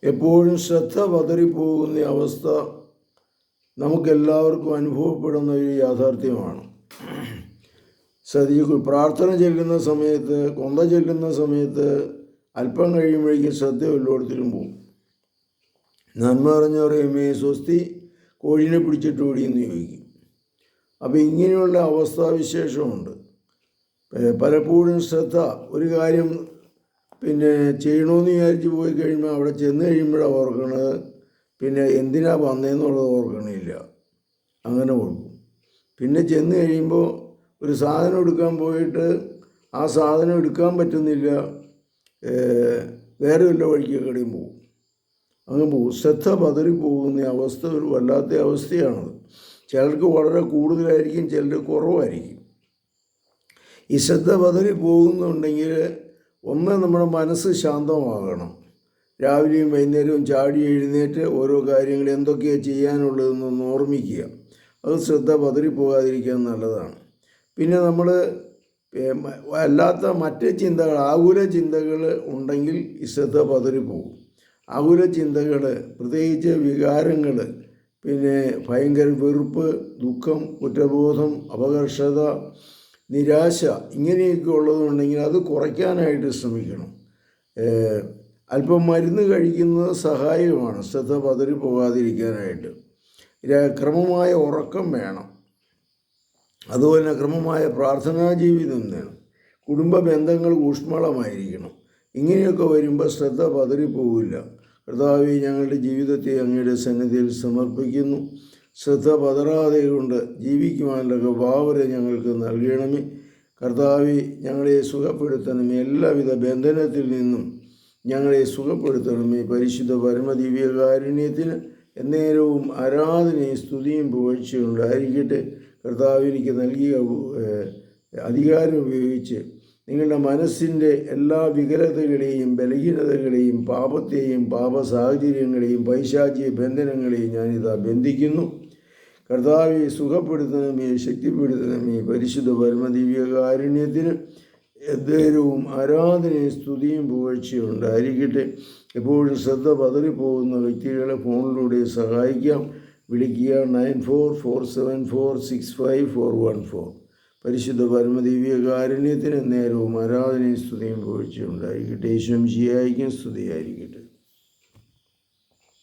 എപ്പോഴും ശ്രദ്ധ പതറിപ്പോകുന്ന അവസ്ഥ നമുക്കെല്ലാവർക്കും അനുഭവപ്പെടുന്ന ഒരു യാഥാർത്ഥ്യമാണ്. പ്രാർത്ഥന ചെല്ലുന്ന സമയത്ത്, കൊന്ത ചെല്ലുന്ന സമയത്ത് അല്പം കഴിയുമ്പോഴേക്കും ശ്രദ്ധ എല്ലായിടത്തിലും പോകും. നന്മ അറിഞ്ഞു പറയുമേ സ്വസ്തി, കോഴിനെ പിടിച്ചിട്ട് ഓടിയെന്ന് ചോദിക്കും. അപ്പോൾ ഇങ്ങനെയുള്ള അവസ്ഥാവിശേഷമുണ്ട്. പലപ്പോഴും ശ്രദ്ധ ഒരു കാര്യം ചെയ്യണമെന്ന് വിചാരിച്ച് പോയി കഴിയുമ്പോൾ അവിടെ ചെന്ന് കഴിയുമ്പോഴാണ് ഓർക്കണത്, എന്തിനാ വന്നതെന്നുള്ളത് ഓർക്കണില്ല, അങ്ങനെ കൊടുക്കും. പിന്നെ ചെന്ന് കഴിയുമ്പോൾ ഒരു സാധനം എടുക്കാൻ പോയിട്ട് ആ സാധനം എടുക്കാൻ പറ്റുന്നില്ല, വേറെ വല്ല വഴിക്കൊക്കെയും പോകും, അങ്ങ് പോകും. ശ്രദ്ധ പതറിപ്പോകുന്ന അവസ്ഥ ഒരു വല്ലാത്ത അവസ്ഥയാണത്. ചിലർക്ക് വളരെ കൂടുതലായിരിക്കും, ചിലർക്ക് കുറവായിരിക്കും. ഈ ശ്രദ്ധ പതറി പോകുന്നുണ്ടെങ്കിൽ ഒന്ന്, നമ്മുടെ മനസ്സ് ശാന്തമാകണം. രാവിലെയും വൈകുന്നേരവും ചാടി എഴുന്നേറ്റ് ഓരോ കാര്യങ്ങൾ എന്തൊക്കെയാണ് ചെയ്യാനുള്ളതെന്നൊന്ന് ഓർമ്മിക്കുക. അത് ശ്രദ്ധ പതറിപ്പോകാതിരിക്കാൻ നല്ലതാണ്. പിന്നെ നമ്മൾ അല്ലാത്ത മറ്റ് ചിന്തകൾ, ആകുല ചിന്തകൾ ഉണ്ടെങ്കിൽ ഈ ശ്രദ്ധ പതറിപ്പോകും. ആകുല ചിന്തകൾ, പ്രത്യേകിച്ച് വികാരങ്ങൾ, ഭയങ്കര വെറുപ്പ്, ദുഃഖം, കുറ്റബോധം, അപകർഷത, നിരാശ, ഇങ്ങനെയൊക്കെ ഉള്ളതുണ്ടെങ്കിൽ അത് കുറയ്ക്കാനായിട്ട് ശ്രമിക്കണം. അല്പം മരുന്ന് കഴിക്കുന്നത് സഹായകമാണ് ശ്രദ്ധ പതറിപ്പോകാതിരിക്കാനായിട്ട്. ക്രമമായ ഉറക്കം വേണം. അതുപോലെ ക്രമമായ പ്രാർത്ഥനാ ജീവിതം വേണം. കുടുംബ ബന്ധങ്ങൾ ഊഷ്മളമായിരിക്കണം. ഇങ്ങനെയൊക്കെ വരുമ്പോൾ ശ്രദ്ധ പതറിപ്പോവില്ല. കർത്താവേ, ഞങ്ങളുടെ ജീവിതത്തെ അങ്ങയുടെ സന്നിധിയിൽ സമർപ്പിക്കുന്നു. ശ്രദ്ധ പതറാതെ കൊണ്ട് ജീവിക്കുവാനുള്ള കൃപാവരം ഞങ്ങൾക്ക് നൽകണമേ. കർത്താവേ, ഞങ്ങളെ സുഖപ്പെടുത്തണമേ. എല്ലാവിധ ബന്ധനത്തിൽ നിന്നും ഞങ്ങളെ സുഖപ്പെടുത്തണമേ. പരിശുദ്ധ പരമദിവ്യകാരുണ്യത്തിന് എന്നേരവും ആരാധനയും സ്തുതിയും പുകഴ്ചയും ഉണ്ടായിരിക്കട്ടെ. കർത്താവ് എനിക്ക് നൽകിയ അധികാരം ഉപയോഗിച്ച് നിങ്ങളുടെ മനസ്സിൻ്റെ എല്ലാ വികലതകളെയും ബലഹീനതകളെയും പാപത്തെയും പാപ സാഹചര്യങ്ങളെയും പൈശാചിക ബന്ധനങ്ങളെയും ഞാനിതാ ബന്ധിക്കുന്നു. കർത്താവെ, സുഖപ്പെടുത്തണമേ, ശക്തിപ്പെടുത്തണമേ. പരിശുദ്ധ പരമദിവ്യകാരുണ്യത്തിന് എന്നേരവും ആരാധനയും സ്തുതിയും പുകഴ്ചയും ഉണ്ടായിരിക്കട്ടെ. എപ്പോഴും ശ്രദ്ധ പതറിപ്പോകുന്ന വ്യക്തികളെ ഫോണിലൂടെ സഹായിക്കാം. വിളിക്കുക 9447465414. പരിശുദ്ധ പരമദിവ്യകാരുണ്യത്തിന് നേരവും ആരാധനയും സ്തുതിയും പുകഴ്ചയും ഉണ്ടായിരിക്കട്ടെ. യേശുവും ശിയായിക്കും സ്തുതിയായിരിക്കട്ടെ.